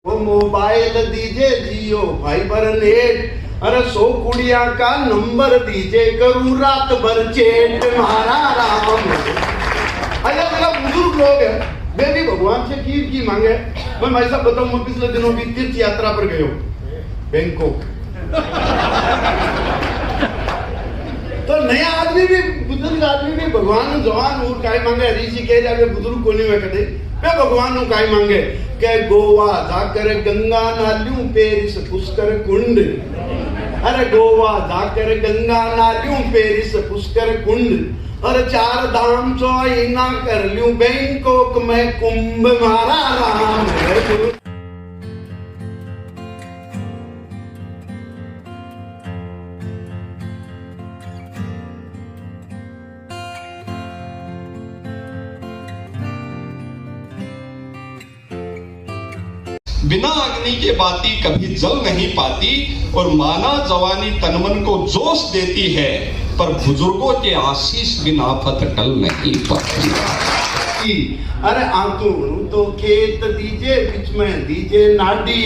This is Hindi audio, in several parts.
वो मोबाइल दीजिए जियो फाइबर नेट, अरे 100 कुड़िया का नंबर दीजिए करूँ रात भर चेट मारा राम। अच्छा मेरा बुजुर्ग लोग है, वे भी भगवान से खीर की मांगे। मैं भाई साहब बताऊं, मैं पिछले दिनों की तीर्थ यात्रा पर गया हूँ बैंकॉक। तो नया आदमी भी, बुजुर्ग आदमी भी भगवान जवान और काय मांगे। ऋषि कह जाके बुजुर्ग को नहीं मैं कहते वे भगवान नु काय मांगे के गोवा जाकर गंगा नालियों पेरिस पुष्कर कुंड। अरे गोवा जाकर गंगा नालियों पेरिस पुष्कर कुंड, और 4 धाम चौना कर लूं बैंकॉक में कुंभ मारा राम। बिना अग्नि के बाती कभी जल नहीं पाती, और माना जवानी तनमन को जोश देती है, पर बुजुर्गों के आशीष बिना आफत टल नहीं पाती। अरे आंतू तो खेत दीजिए बीच में दीजिए नाडी,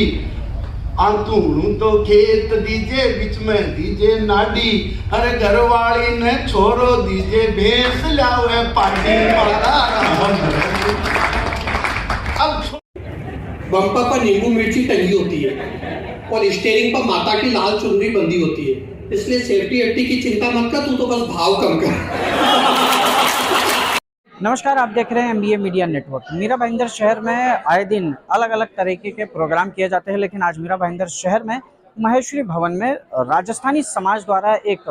आंतू तो खेत दीजिए बीच में दीजिए नाडी, अरे घरवाली ने छोरो दीजिए भैंस लावे पाटी मारा। अब बम्पर पर नींबू मिर्ची टंगी होती है और स्टीयरिंग पर माता की लाल चुनरी बंधी होती है, इसलिए सेफ्टी वेफ्टी की चिंता मत कर, तू तो बस भाव कम कर। नमस्कार, आप देख रहे हैं MBA media network. Mira Bhayandar शहर में आए दिन अलग अलग तरीके के प्रोग्राम किए जाते हैं, लेकिन आज मीरा भाईंदर शहर में महेश्वरी भवन में राजस्थानी समाज द्वारा एक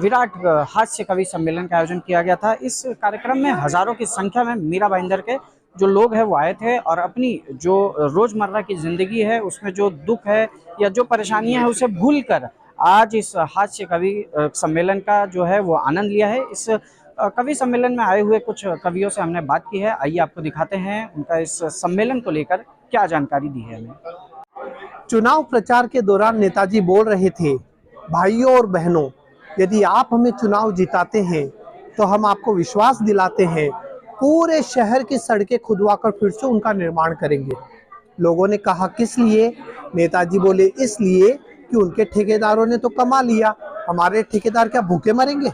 विराट हास्य कवि सम्मेलन का आयोजन किया गया था। इस कार्यक्रम में हजारों की संख्या में मीरा भाईंदर के जो लोग हैं वो आए थे और अपनी जो रोज़मर्रा की ज़िंदगी है उसमें जो दुख है या जो परेशानियां हैं उसे भूलकर आज इस हास्य कवि सम्मेलन का जो है वो आनंद लिया है। इस कवि सम्मेलन में आए हुए कुछ कवियों से हमने बात की है, आइए आपको दिखाते हैं उनका इस सम्मेलन को लेकर क्या जानकारी दी है हमें। चुनाव प्रचार के दौरान नेताजी बोल रहे थे, भाइयों और बहनों, यदि आप हमें चुनाव जिताते हैं तो हम आपको विश्वास दिलाते हैं पूरे शहर की सड़कें खुदवाकर फिर से उनका निर्माण करेंगे। लोगों ने कहा किस लिए? नेताजी बोले इसलिए कि उनके ठेकेदारों ने तो कमा लिया, हमारे ठेकेदार क्या भूखे मरेंगे?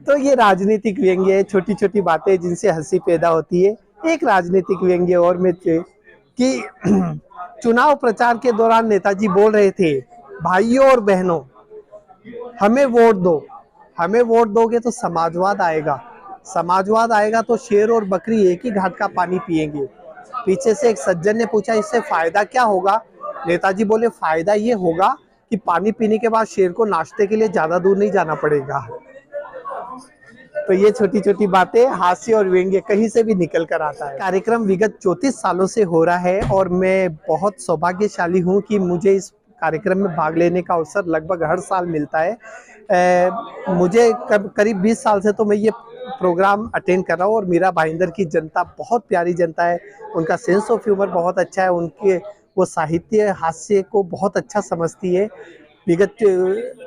तो ये राजनीतिक व्यंग्य है, छोटी छोटी बातें जिनसे हंसी पैदा होती है। एक राजनीतिक व्यंग्य और में कि चुनाव प्रचार के दौरान नेताजी बोल रहे थे, भाइयों और बहनों हमें वोट दो, हमें वोट दोगे तो समाजवाद आएगा, समाजवाद आएगा तो शेर और बकरी एक ही घाट का पानी पिएंगे। पीछे से एक सज्जन ने पूछा इससे फायदा क्या होगा? नेताजी बोले फायदा ये होगा कि पानी पीने के बाद शेर को नाश्ते के लिए ज्यादा दूर नहीं जाना पड़ेगा। तो ये छोटी छोटी बातें हास्य और व्यंग्य कहीं से भी निकल कर आता है। कार्यक्रम विगत 34 सालों से हो रहा है और मैं बहुत सौभाग्यशाली हूँ कि मुझे इस कार्यक्रम में भाग लेने का अवसर लगभग हर साल मिलता है। मुझे करीब 20 साल से तो मैं ये प्रोग्राम अटेंड कर रहा हूँ और मीरा भाईंदर की जनता बहुत प्यारी जनता है, उनका सेंस ऑफ ह्यूमर बहुत अच्छा है, उनके वो साहित्य हास्य को बहुत अच्छा समझती है। विगत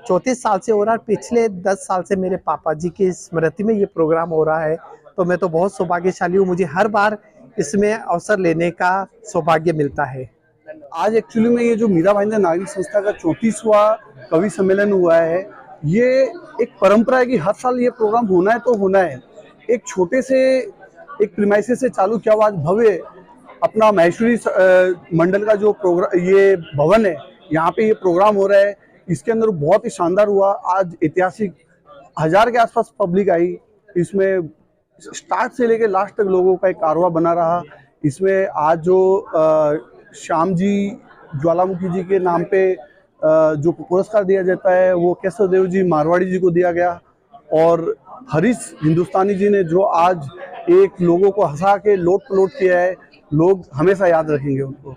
34 साल से हो रहा है, पिछले 10 साल से मेरे पापा जी की स्मृति में ये प्रोग्राम हो रहा है, तो मैं तो बहुत सौभाग्यशाली हूँ, मुझे हर बार इसमें अवसर लेने का सौभाग्य मिलता है। आज एक्चुअली में ये जो मीरा भाईंदर नागरिक संस्था का 34वां कवि सम्मेलन हुआ है, ये एक परंपरा है कि हर साल ये प्रोग्राम होना है तो होना है। एक छोटे से एक प्रीमाइसेस से चालू किया हुआ आज भव्य अपना महेश्वरी मंडल का जो प्रोग्राम ये भवन है, यहाँ पे ये प्रोग्राम हो रहा है, इसके अंदर बहुत ही शानदार हुआ। आज ऐतिहासिक 1000 के आसपास पब्लिक आई, इसमें स्टार्ट से लेके लास्ट तक लोगों का एक कारवां बना रहा। इसमें आज जो श्याम जी ज्वालामुखी जी के नाम पे जो पुरस्कार दिया जाता है वो केशव देव जी मारवाड़ी जी को दिया गया, और हरीश हिंदुस्तानी जी ने जो आज एक लोगों को हंसा के लोट पलोट किया है, लोग हमेशा याद रखेंगे उनको।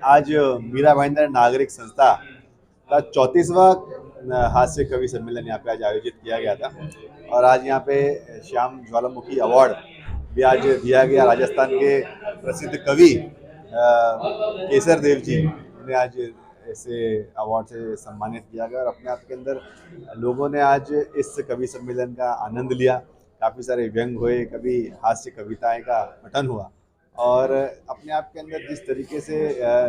आज मीरा भाईंदर नागरिक संस्था का 34वां हास्य कवि सम्मेलन यहाँ पे आज आयोजित किया गया था, और आज यहाँ पे श्याम ज्वालामुखी अवार्ड भी आज दिया गया। राजस्थान के प्रसिद्ध कवि केसर देव जी ने आज ऐसे अवार्ड से सम्मानित किया गया, और अपने आप के अंदर लोगों ने आज इस कवि सम्मेलन का आनंद लिया। काफ़ी सारे व्यंग हुए, कभी हास्य कविताएं का पठन हुआ, और अपने आप के अंदर जिस तरीके से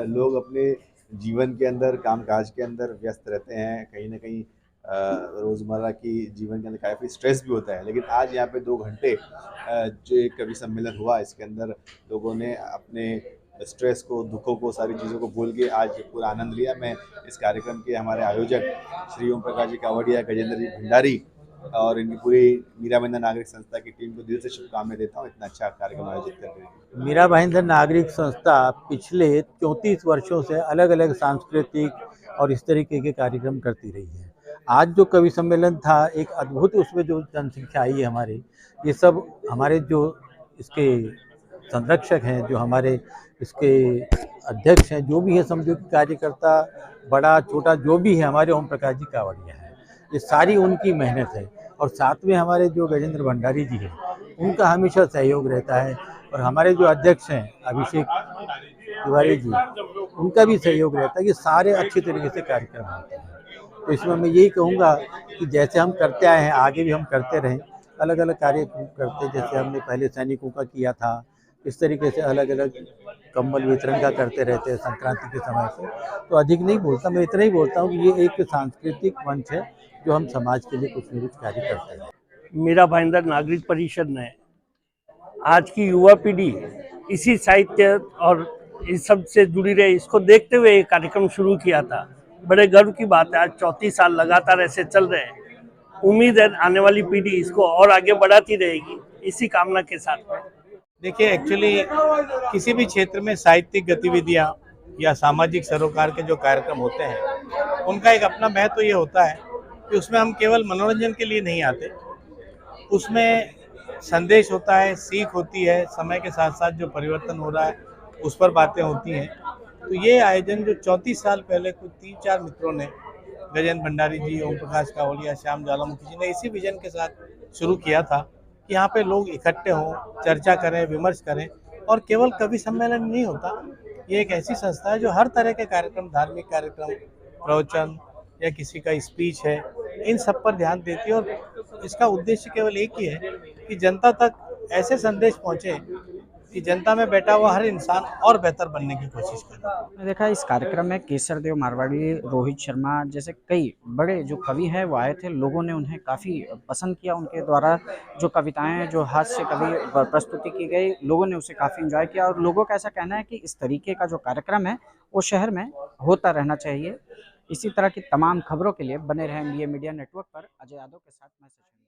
लोग अपने जीवन के अंदर कामकाज के अंदर व्यस्त रहते हैं, कहीं ना कहीं रोज़मर्रा की जीवन के अंदर काफ़ी स्ट्रेस भी होता है, लेकिन आज यहाँ पे 2 घंटे जो एक कवि सम्मेलन हुआ, इसके अंदर लोगों ने अपने स्ट्रेस को, दुखों को, सारी चीज़ों को भूल के आज पूरा आनंद लिया। मैं इस कार्यक्रम के हमारे आयोजक श्री ओम प्रकाश जी कावड़िया, गजेंद्र जी भंडारी और इनकी पूरी मीरा भाईंदर नागरिक संस्था की टीम को दिल से शुभकामनाएं देता हूँ, इतना अच्छा कार्यक्रम आयोजित कर रहे हैं। मीरा भाईंदर नागरिक संस्था पिछले 34 वर्षों से अलग अलग सांस्कृतिक और इस तरीके के कार्यक्रम करती रही है। आज जो कवि सम्मेलन था, एक अद्भुत उसमें जो जनसंख्या आई है हमारी, ये सब हमारे जो इसके संरक्षक हैं, जो हमारे इसके अध्यक्ष हैं, जो भी है समझो कि कार्यकर्ता बड़ा छोटा जो भी है, हमारे ओम प्रकाश जी कावड़िया है, ये सारी उनकी मेहनत है। और साथ में हमारे जो गजेंद्र भंडारी जी हैं, उनका हमेशा सहयोग रहता है। और हमारे जो अध्यक्ष हैं अभिषेक तिवारी जी, उनका भी सहयोग रहता है कि सारे अच्छे तरीके से कार्यक्रम होते हैं। तो इसमें मैं यही कहूँगा कि जैसे हम करते आए हैं, आगे भी हम करते रहें, अलग अलग कार्य करते, जैसे हमने पहले सैनिकों का किया था, इस तरीके से अलग अलग कंबल वितरण का करते रहते हैं संक्रांति के समय से। तो अधिक नहीं बोलता, मैं इतना ही बोलता हूँ कि ये एक सांस्कृतिक मंच है जो हम समाज के लिए कुछ न कुछ कार्य करते हैं। मीरा भाईंदर नागरिक परिषद ने आज की युवा पीढ़ी इसी साहित्य और इस सब से जुड़ी रहे, इसको देखते हुए ये कार्यक्रम शुरू किया था। बड़े गर्व की बात है, आज 34 साल लगातार ऐसे चल रहे हैं। उम्मीद है आने वाली पीढ़ी इसको और आगे बढ़ाती रहेगी, इसी कामना के साथ में। देखिए, एक्चुअली किसी भी क्षेत्र में साहित्यिक गतिविधियाँ या सामाजिक सरोकार के जो कार्यक्रम होते हैं, उनका एक अपना महत्व ये होता है कि उसमें हम केवल मनोरंजन के लिए नहीं आते, उसमें संदेश होता है, सीख होती है, समय के साथ साथ जो परिवर्तन हो रहा है उस पर बातें होती हैं। तो ये आयोजन जो 34 साल पहले कुछ 3-4 मित्रों ने, गजेंद्र भंडारी जी, ओम प्रकाश कावड़िया, श्याम ज्वालामुखी जी ने इसी विजन के साथ शुरू किया था कि यहाँ पे लोग इकट्ठे हों, चर्चा करें, विमर्श करें। और केवल कवि सम्मेलन नहीं होता, ये एक ऐसी संस्था है जो हर तरह के कार्यक्रम, धार्मिक कार्यक्रम, प्रवचन या किसी का स्पीच है, इन सब पर ध्यान देती है। और इसका उद्देश्य केवल एक ही है कि जनता तक ऐसे संदेश पहुँचे कि जनता में बैठा हुआ हर इंसान और बेहतर बनने की कोशिश करे। मैंने देखा इस कार्यक्रम में केसर देव मारवाड़ी, रोहित शर्मा जैसे कई बड़े जो कवि हैं वो आए थे। लोगों ने उन्हें काफ़ी पसंद किया, उनके द्वारा जो कविताएं, जो हास्य कवि प्रस्तुति की गई, लोगों ने उसे काफ़ी एंजॉय किया। और लोगों का ऐसा कहना है कि इस तरीके का जो कार्यक्रम है वो शहर में होता रहना चाहिए। इसी तरह की तमाम खबरों के लिए बने रहें MBA मीडिया नेटवर्क पर। अजय यादव के साथ मैं सचिन।